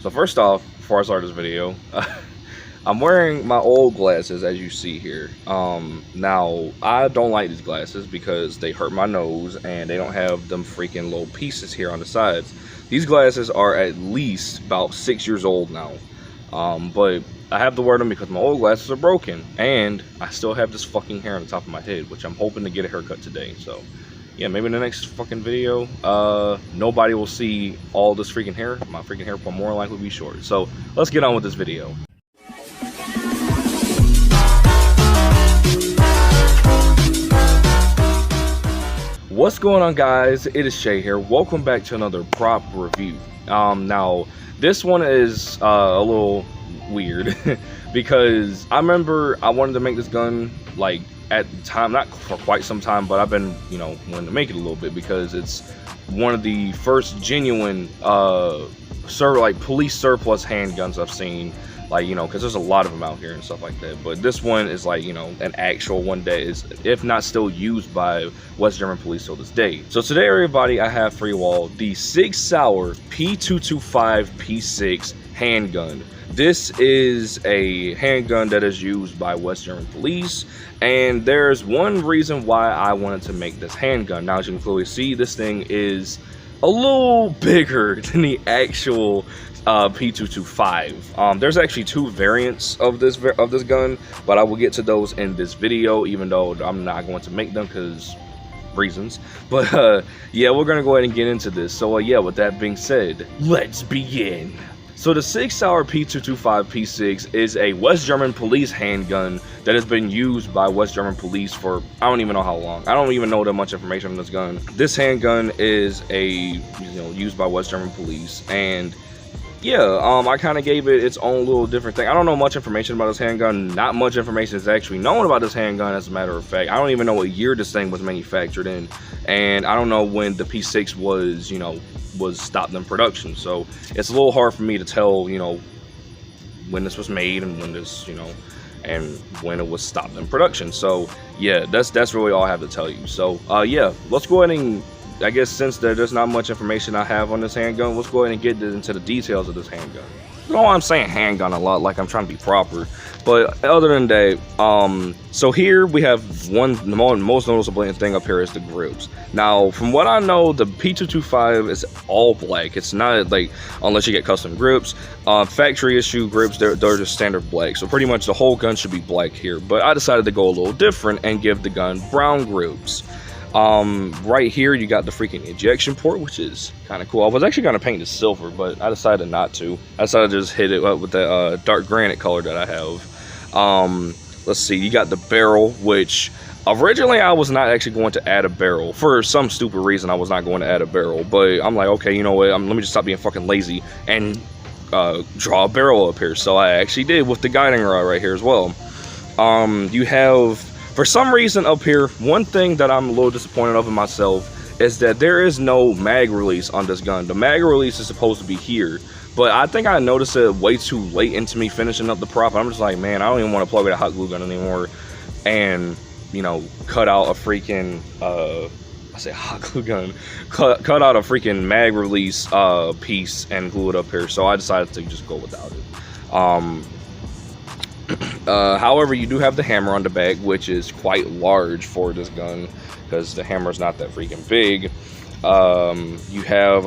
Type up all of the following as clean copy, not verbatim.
So first off, before I start this video, I'm wearing my old glasses as you see here. Now I don't like these glasses because they hurt my nose and they don't have them freaking little pieces here on the sides. These glasses are at least about 6 years old now, but I have to wear them because my old glasses are broken and I still have this fucking hair on the top of my head, which I'm hoping to get a haircut today. So yeah, maybe in the next fucking video, nobody will see all this freaking hair. My freaking hair will more likely be short. So let's get on with this video. What's going on, guys? It is Shay here. Welcome back to another prop review. Now this one is a little weird because I remember I wanted to make this gun like at the time, not for quite some time, but I've been, wanting to make it a little bit because it's one of the first genuine police surplus handguns I've seen, because there's a lot of them out here and stuff like that, but this one is an actual one that is, if not still used by West German police till this day. So today, everybody, I have for you all the SIG Sauer P225 P6 handgun. This is a handgun that is used by West German police, and there's one reason why I wanted to make this handgun. Now, as you can clearly see, this thing is a little bigger than the actual P225. There's actually two variants of this gun, but I will get to those in this video, even though I'm not going to make them because reasons. But yeah, we're gonna go ahead and get into this. So yeah, with that being said, let's begin. So the SIG Sauer P225 P6 is a West German police handgun that has been used by West German police for I don't even know how long. I don't even know that much information on this gun. This handgun is used by West German police, and yeah, I kind of gave it its own little different thing. I don't know much information about this handgun. Not much information is actually known about this handgun, as a matter of fact. I don't even know what year this thing was manufactured in, and I don't know when the P6 was stopped in production. So it's a little hard for me to tell, when this was made and when this, and when it was stopped in production. So yeah, that's really all I have to tell you. So yeah, let's go ahead and, I guess since there's not much information I have on this handgun, let's go ahead and get into the details of this handgun. You know, I'm saying handgun a lot, like I'm trying to be proper, but other than that, so here we have the most noticeable thing up here is the grips. Now, from what I know, the P225 is all black. It's not unless you get custom grips, factory issue grips, they're just standard black. So pretty much the whole gun should be black here, but I decided to go a little different and give the gun brown grips. Right here you got the freaking ejection port, which is kind of cool. I was actually going to paint it silver, but I decided not to. I decided to just hit it up with the dark granite color that I have. Let's see, you got the barrel, which originally I was not actually going to add a barrel. For some stupid reason I was not going to add a barrel, but I'm like, okay, you know what, let me just stop being fucking lazy and draw a barrel up here. So I actually did with the guiding rod right here as well. You have, for some reason up here, one thing that I'm a little disappointed of in myself is that there is no mag release on this gun. The mag release is supposed to be here, but I think I noticed it way too late into me finishing up the prop. I'm just like, man, I don't even want to plug with a hot glue gun anymore and, cut out a freaking, I say hot glue gun, cut out a freaking mag release piece and glue it up here. So I decided to just go without it. However, you do have the hammer on the back, which is quite large for this gun because the hammer is not that freaking big. You have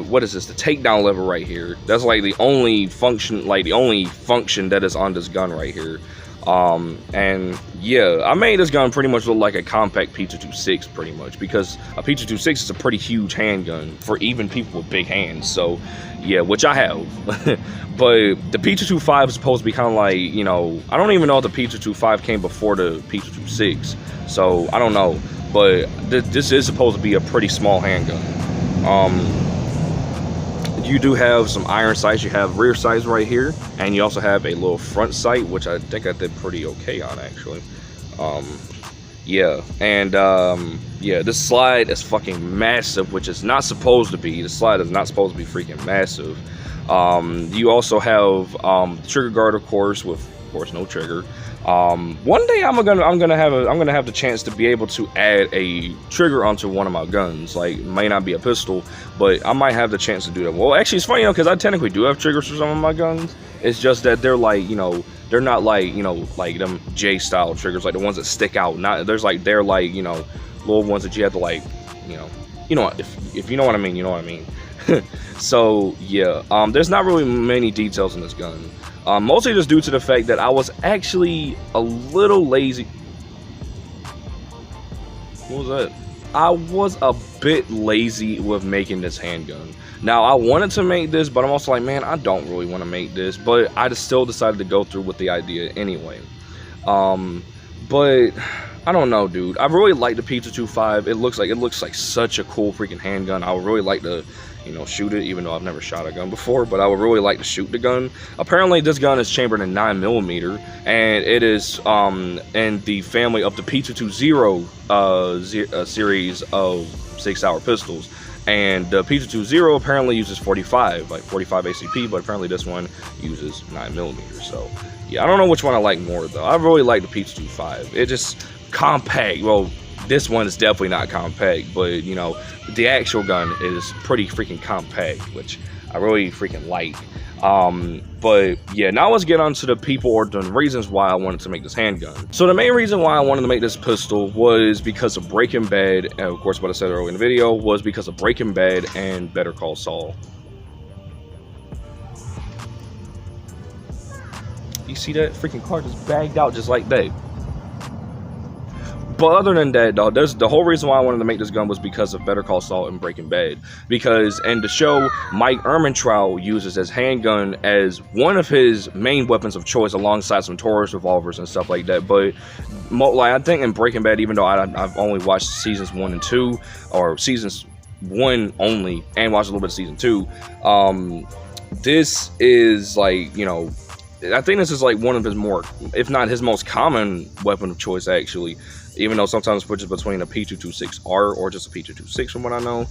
what is this, the takedown lever right here. That's the only function, that is on this gun right here. And yeah, I made this gun pretty much look like a compact P226 pretty much, because a P226 is a pretty huge handgun for even people with big hands. So yeah, which I have. But the P225 is supposed to be kind of I don't even know if the P225 came before the P226, so I don't know, but this is supposed to be a pretty small handgun. You do have some iron sights. You have rear sights right here, and you also have a little front sight, which I think I did pretty okay on actually. Yeah, and yeah, this slide is fucking massive, which is not supposed to be. The slide is not supposed to be freaking massive. You also have the trigger guard, of course, with course, no trigger. One day I'm gonna have the chance to be able to add a trigger onto one of my guns. Like, it may not be a pistol, but I might have the chance to do that. Well, actually, it's funny, you know, because I technically do have triggers for some of my guns. It's just that they're like, you know, they're not like, you know, like them J style triggers, like the ones that stick out. Not there's like, they're like, you know, little ones that you have to like, you know, if you know what I mean, you know what I mean. So yeah, there's not really many details in this gun, mostly just due to the fact that I was actually a little lazy. What was that? I was a bit lazy with making this handgun. Now, I wanted to make this, but I'm also like, man, I don't really want to make this, but I just still decided to go through with the idea anyway. But I don't know, dude. I really like the P225. It looks like such a cool freaking handgun. I would really like to, you know, shoot it, even though I've never shot a gun before, but I would really like to shoot the gun. Apparently, this gun is chambered in 9mm, and it is in the family of the P220 series of SIG Sauer pistols. And the P220 apparently uses 45 ACP, but apparently this one uses 9mm. So yeah, I don't know which one I like more though. I really like the P225. It just compact. Well, this one is definitely not compact, but you know, the actual gun is pretty freaking compact, which I really freaking like. But yeah, now let's get on to the people or the reasons why I wanted to make this handgun. So the main reason why I wanted to make this pistol was because of Breaking Bad, and of course what I said earlier in the video was because of Breaking Bad and Better Call Saul. You see that freaking car just bagged out just like that. But other than that, though, the whole reason why I wanted to make this gun was because of Better Call Saul and Breaking Bad. Because in the show, Ehrmantraut uses his handgun as one of his main weapons of choice, alongside some Taurus revolvers and stuff like that. But like, I think in Breaking Bad, even though I've only watched seasons 1 and 2, or seasons 1 only, and watched a little bit of season 2, this is like, you know, I think this is like one of his more, if not his most common weapon of choice, actually. Even though sometimes it switches between a P226R or just a P226 from what I know.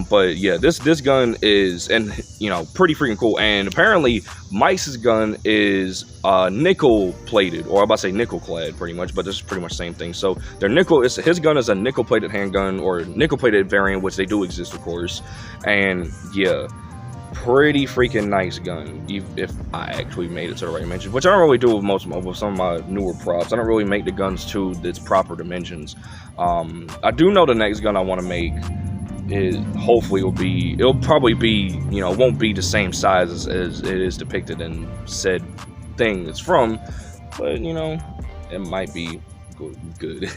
But yeah, this gun is, and you know, pretty freaking cool. And apparently Mike's gun is nickel plated, or I'm about to say nickel clad pretty much, but this is pretty much the same thing. So their his gun is a nickel plated handgun, or nickel plated variant, which they do exist, of course. And yeah, pretty freaking nice gun, if I actually made it to the right dimensions, which I don't really do with some of my newer props. I don't really make the guns to its proper dimensions. I do know the next gun I want to make is, hopefully it'll probably be, you know, it won't be the same size as it is depicted in said thing it's from, but you know, it might be good.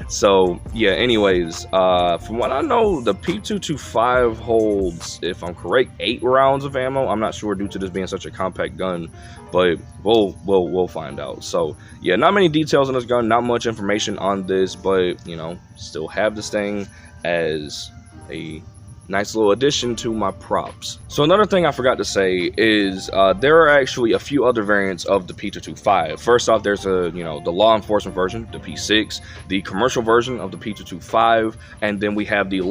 So yeah, anyways, from what I know, the P225 holds, if I'm correct, 8 rounds of ammo. I'm not sure due to this being such a compact gun, but we'll find out. So yeah, not many details on this gun, not much information on this, but you know, still have this thing as a nice little addition to my props. So another thing I forgot to say is there are actually a few other variants of the P225. First off, there's the law enforcement version, the P6, the commercial version of the P225, and then we have the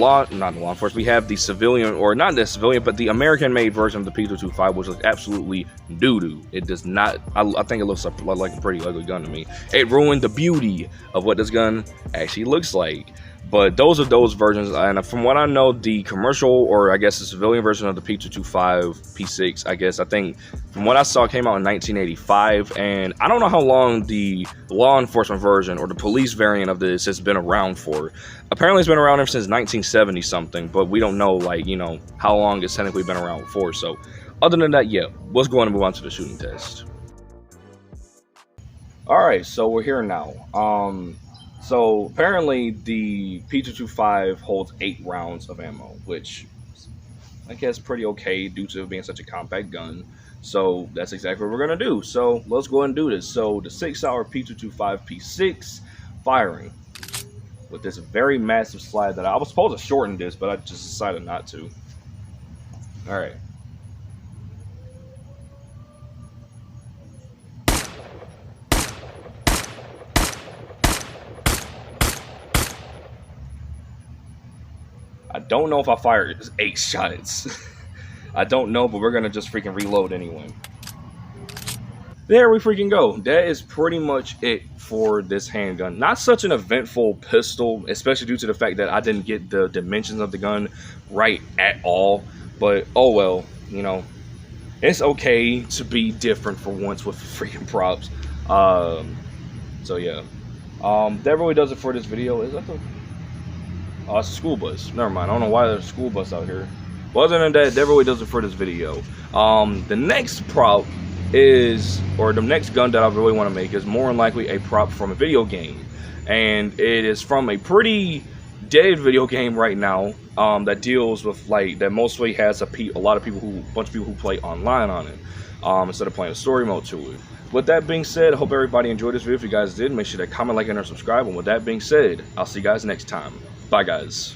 we have the civilian, or not the civilian, but the American-made version of the P225, which looks absolutely doo-doo. It does not, I think it looks like a pretty ugly gun to me. It ruined the beauty of what this gun actually looks like. But those are those versions, and from what I know, the commercial, or I guess the civilian version of the P225 P6, I think from what I saw, came out in 1985, and I don't know how long the law enforcement version or the police variant of this has been around for. Apparently it's been around ever since 1970 something, but we don't know, like, you know, how long it's technically been around for. So other than that, yeah, let's go on and move on to the shooting test. Alright, so we're here now. So apparently the P225 holds 8 rounds of ammo, which I guess pretty okay due to it being such a compact gun. So that's exactly what we're gonna do. So let's go ahead and do this. So the SIG Sauer P225 P6 firing with this very massive slide that I was supposed to shorten this, but I just decided not to. All right. I don't know if I fired 8 shots. I don't know, but we're gonna just freaking reload anyway. there we freaking go. That is pretty much it for this handgun. Not such an eventful pistol, especially due to the fact that I didn't get the dimensions of the gun right at all. But oh well, you know, it's okay to be different for once with freaking props. So yeah, that really does it for this video. Is that the... Oh, it's a school bus. Never mind. I don't know why there's a school bus out here. But other than that, that really does it for this video. The next prop is, or the next gun that I really want to make is more than likely a prop from a video game. And it is from a pretty dead video game right now, that deals with, like, that mostly has a bunch of people who play online on it, instead of playing a story mode to it. With that being said, I hope everybody enjoyed this video. If you guys did, make sure to comment, like, and subscribe. And with that being said, I'll see you guys next time. Bye, guys.